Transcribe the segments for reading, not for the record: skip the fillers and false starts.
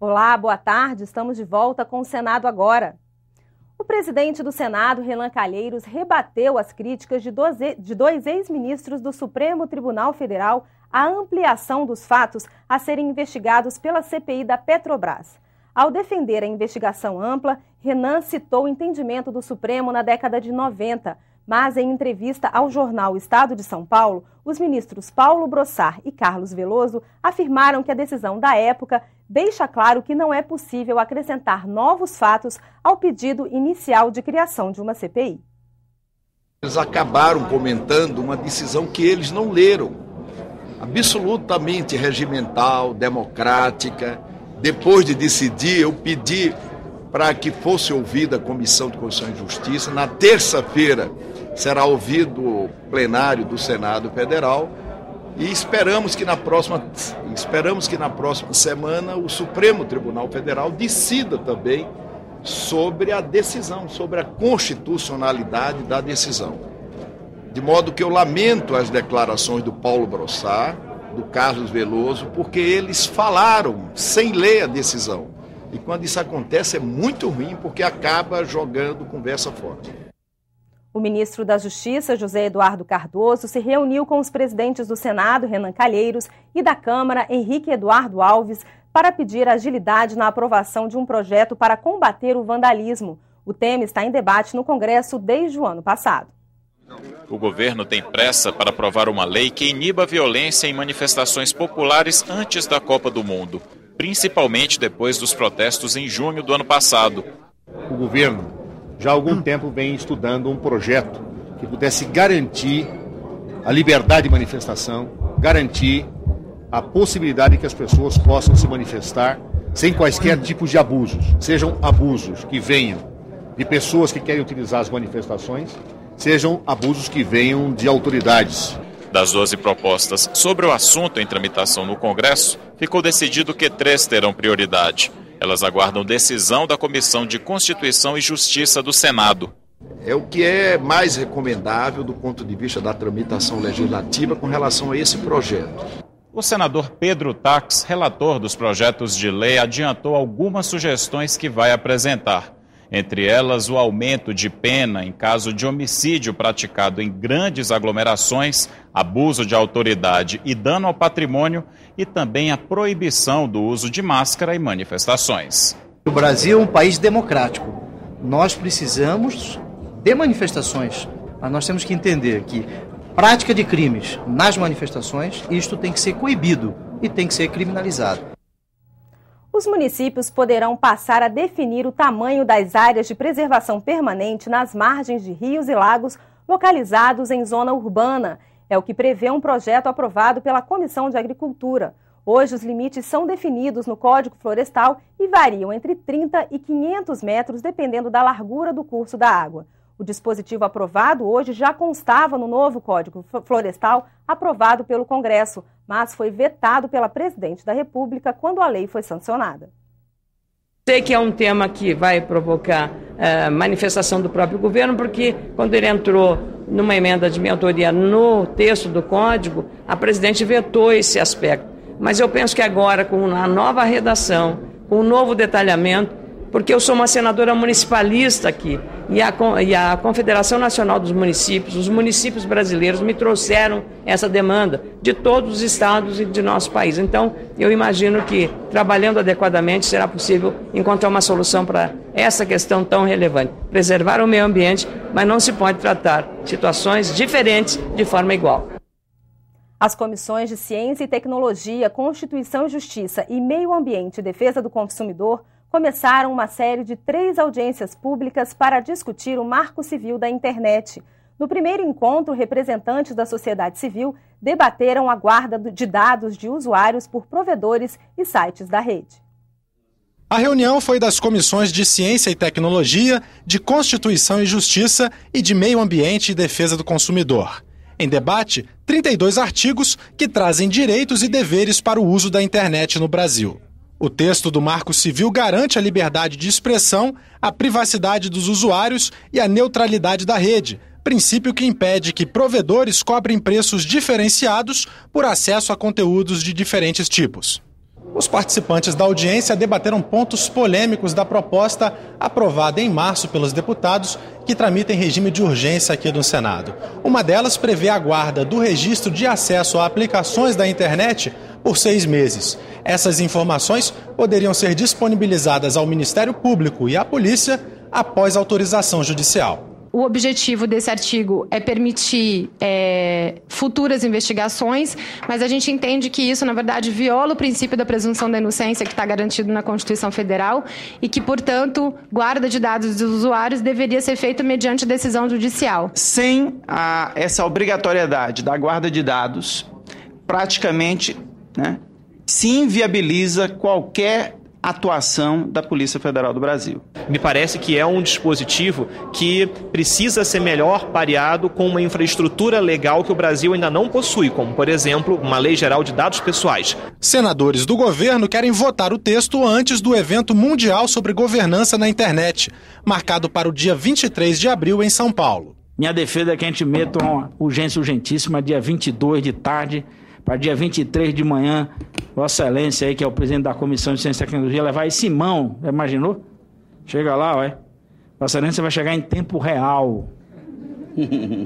Olá, boa tarde. Estamos de volta com o Senado Agora. O presidente do Senado, Renan Calheiros, rebateu as críticas de dois ex-ministros do Supremo Tribunal Federal à ampliação dos fatos a serem investigados pela CPI da Petrobras. Ao defender a investigação ampla, Renan citou o entendimento do Supremo na década de 90, mas em entrevista ao jornal Estado de São Paulo, os ministros Paulo Brossard e Carlos Veloso afirmaram que a decisão da época deixa claro que não é possível acrescentar novos fatos ao pedido inicial de criação de uma CPI. Eles acabaram comentando uma decisão que eles não leram, absolutamente regimental, democrática. Depois de decidir, eu pedi para que fosse ouvida a Comissão de Constituição e Justiça. Na terça-feira será ouvido o plenário do Senado Federal e esperamos que na próxima semana o Supremo Tribunal Federal decida também sobre a decisão, sobre a constitucionalidade da decisão. De modo que eu lamento as declarações do Paulo Brossard, do Carlos Veloso, porque eles falaram sem ler a decisão. E quando isso acontece é muito ruim, porque acaba jogando conversa fora. O ministro da Justiça, José Eduardo Cardoso, se reuniu com os presidentes do Senado, Renan Calheiros, e da Câmara, Henrique Eduardo Alves, para pedir agilidade na aprovação de um projeto para combater o vandalismo. O tema está em debate no Congresso desde o ano passado. O governo tem pressa para aprovar uma lei que iniba a violência em manifestações populares antes da Copa do Mundo, principalmente depois dos protestos em junho do ano passado. O governo já há algum tempo vem estudando um projeto que pudesse garantir a liberdade de manifestação, garantir a possibilidade que as pessoas possam se manifestar sem quaisquer tipos de abusos, sejam abusos que venham de pessoas que querem utilizar as manifestações, sejam abusos que venham de autoridades. Das 12 propostas sobre o assunto em tramitação no Congresso, ficou decidido que 3 terão prioridade. Elas aguardam decisão da Comissão de Constituição e Justiça do Senado. É o que é mais recomendável do ponto de vista da tramitação legislativa com relação a esse projeto. O senador Pedro Tax, relator dos projetos de lei, adiantou algumas sugestões que vai apresentar. Entre elas, o aumento de pena em caso de homicídio praticado em grandes aglomerações, abuso de autoridade e dano ao patrimônio, e também a proibição do uso de máscara em manifestações. O Brasil é um país democrático. Nós precisamos de manifestações, mas nós temos que entender que prática de crimes nas manifestações, isto tem que ser coibido e tem que ser criminalizado. Os municípios poderão passar a definir o tamanho das áreas de preservação permanente nas margens de rios e lagos localizados em zona urbana. É o que prevê um projeto aprovado pela Comissão de Agricultura. Hoje, os limites são definidos no Código Florestal e variam entre 30 e 500 metros, dependendo da largura do curso da água. O dispositivo aprovado hoje já constava no novo Código Florestal aprovado pelo Congresso, mas foi vetado pela Presidente da República quando a lei foi sancionada. Sei que é um tema que vai provocar manifestação do próprio governo, porque quando ele entrou numa emenda de minha autoria no texto do Código, a Presidente vetou esse aspecto. Mas eu penso que agora, com a nova redação, com o novo detalhamento, porque eu sou uma senadora municipalista aqui, e a Confederação Nacional dos Municípios, os municípios brasileiros me trouxeram essa demanda de todos os estados e de nosso país. Então, eu imagino que, trabalhando adequadamente, será possível encontrar uma solução para essa questão tão relevante. Preservar o meio ambiente, mas não se pode tratar situações diferentes de forma igual. As comissões de Ciência e Tecnologia, Constituição e Justiça e Meio Ambiente e Defesa do Consumidor começaram uma série de 3 audiências públicas para discutir o Marco Civil da Internet. No primeiro encontro, representantes da sociedade civil debateram a guarda de dados de usuários por provedores e sites da rede. A reunião foi das comissões de Ciência e Tecnologia, de Constituição e Justiça e de Meio Ambiente e Defesa do Consumidor. Em debate, 32 artigos que trazem direitos e deveres para o uso da internet no Brasil. O texto do Marco Civil garante a liberdade de expressão, a privacidade dos usuários e a neutralidade da rede, princípio que impede que provedores cobrem preços diferenciados por acesso a conteúdos de diferentes tipos. Os participantes da audiência debateram pontos polêmicos da proposta aprovada em março pelos deputados que tramitam em regime de urgência aqui no Senado. Uma delas prevê a guarda do registro de acesso a aplicações da internet por 6 meses. Essas informações poderiam ser disponibilizadas ao Ministério Público e à polícia após autorização judicial. O objetivo desse artigo é permitir futuras investigações, mas a gente entende que isso, na verdade, viola o princípio da presunção da inocência que está garantido na Constituição Federal e que, portanto, guarda de dados dos usuários deveria ser feita mediante decisão judicial. Sem essa obrigatoriedade da guarda de dados, praticamente se inviabiliza qualquer atuação da Polícia Federal do Brasil. Me parece que é um dispositivo que precisa ser melhor pareado com uma infraestrutura legal que o Brasil ainda não possui, como, por exemplo, uma Lei Geral de Dados Pessoais. Senadores do governo querem votar o texto antes do evento mundial sobre governança na internet, marcado para o dia 23 de abril em São Paulo. Minha defesa é que a gente meta uma urgência urgentíssima dia 22 de tarde, para dia 23 de manhã, Vossa Excelência aí, que é o presidente da Comissão de Ciência e Tecnologia, levar esse mão, imaginou? Chega lá, ué. Vossa Excelência vai chegar em tempo real.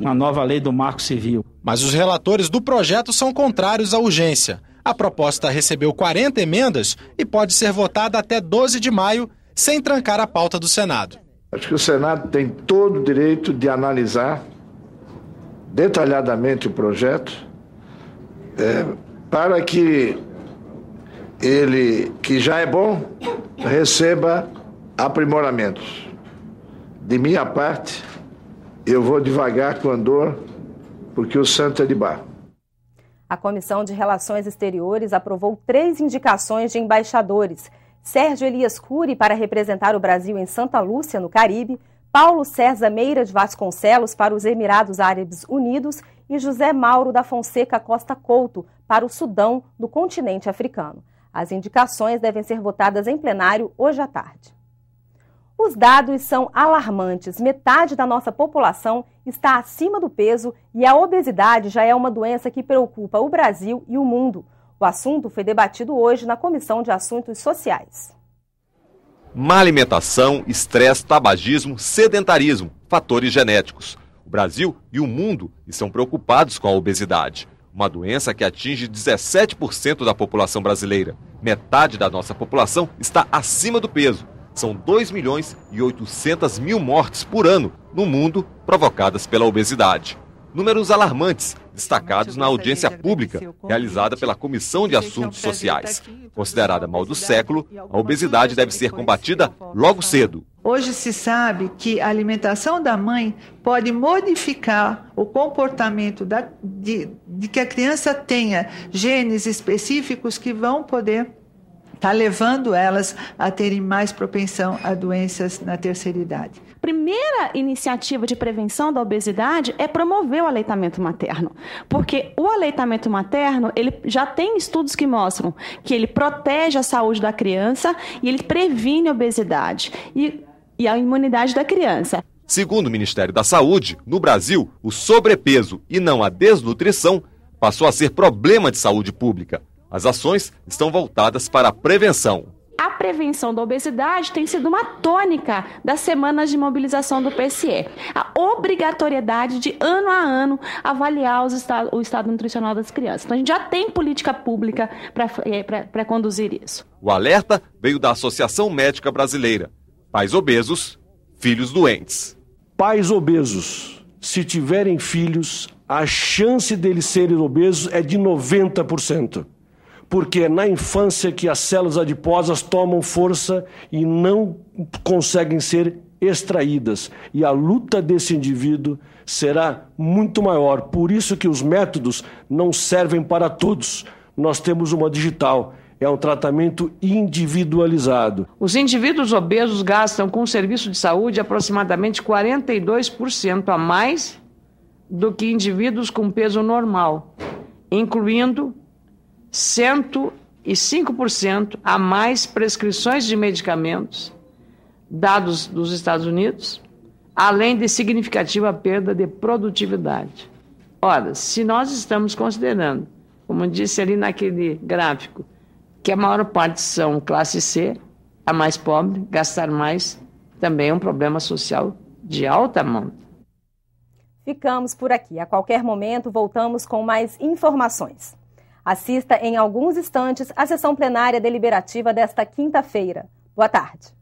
Uma nova lei do Marco Civil. Mas os relatores do projeto são contrários à urgência. A proposta recebeu 40 emendas e pode ser votada até 12 de maio, sem trancar a pauta do Senado. Acho que o Senado tem todo o direito de analisar detalhadamente o projeto, para que ele, que já é bom, receba aprimoramentos. De minha parte, eu vou devagar com andor, porque o santo é de barro. A Comissão de Relações Exteriores aprovou 3 indicações de embaixadores. Sérgio Elias Cury para representar o Brasil em Santa Lúcia, no Caribe, Paulo César Meira de Vasconcelos para os Emirados Árabes Unidos e José Mauro da Fonseca Costa Couto para o Sudão, do continente africano. As indicações devem ser votadas em plenário hoje à tarde. Os dados são alarmantes. Metade da nossa população está acima do peso e a obesidade já é uma doença que preocupa o Brasil e o mundo. O assunto foi debatido hoje na Comissão de Assuntos Sociais. Má alimentação, estresse, tabagismo, sedentarismo, fatores genéticos. O Brasil e o mundo estão preocupados com a obesidade, uma doença que atinge 17% da população brasileira. Metade da nossa população está acima do peso. São 2.800.000 mortes por ano no mundo provocadas pela obesidade. Números alarmantes, destacados na audiência pública realizada pela Comissão de Assuntos Sociais. Considerada mal do século, a obesidade deve ser combatida logo cedo. Hoje se sabe que a alimentação da mãe pode modificar o comportamento de que a criança tenha genes específicos que vão poder estar levando elas a terem mais propensão a doenças na terceira idade. A primeira iniciativa de prevenção da obesidade é promover o aleitamento materno, porque o aleitamento materno, ele já tem estudos que mostram que ele protege a saúde da criança e ele previne a obesidade e a imunidade da criança. Segundo o Ministério da Saúde, no Brasil, o sobrepeso e não a desnutrição passou a ser problema de saúde pública. As ações estão voltadas para a prevenção. A prevenção da obesidade tem sido uma tônica das semanas de mobilização do PSE. A obrigatoriedade de, ano a ano, avaliar o estado nutricional das crianças. Então, a gente já tem política pública para conduzir isso. O alerta veio da Associação Médica Brasileira. Pais obesos, filhos doentes. Pais obesos, se tiverem filhos, a chance deles serem obesos é de 90%. Porque é na infância que as células adiposas tomam força e não conseguem ser extraídas. E a luta desse indivíduo será muito maior. Por isso que os métodos não servem para todos. Nós temos uma digital. É um tratamento individualizado. Os indivíduos obesos gastam com o serviço de saúde aproximadamente 42% a mais do que indivíduos com peso normal, incluindo 105% a mais prescrições de medicamentos, dados dos Estados Unidos, além de significativa perda de produtividade. Ora, se nós estamos considerando, como disse ali naquele gráfico, que a maior parte são classe C, a mais pobre, gastar mais também é um problema social de alta monta. Ficamos por aqui. A qualquer momento voltamos com mais informações. Assista em alguns instantes a sessão plenária deliberativa desta quinta-feira. Boa tarde.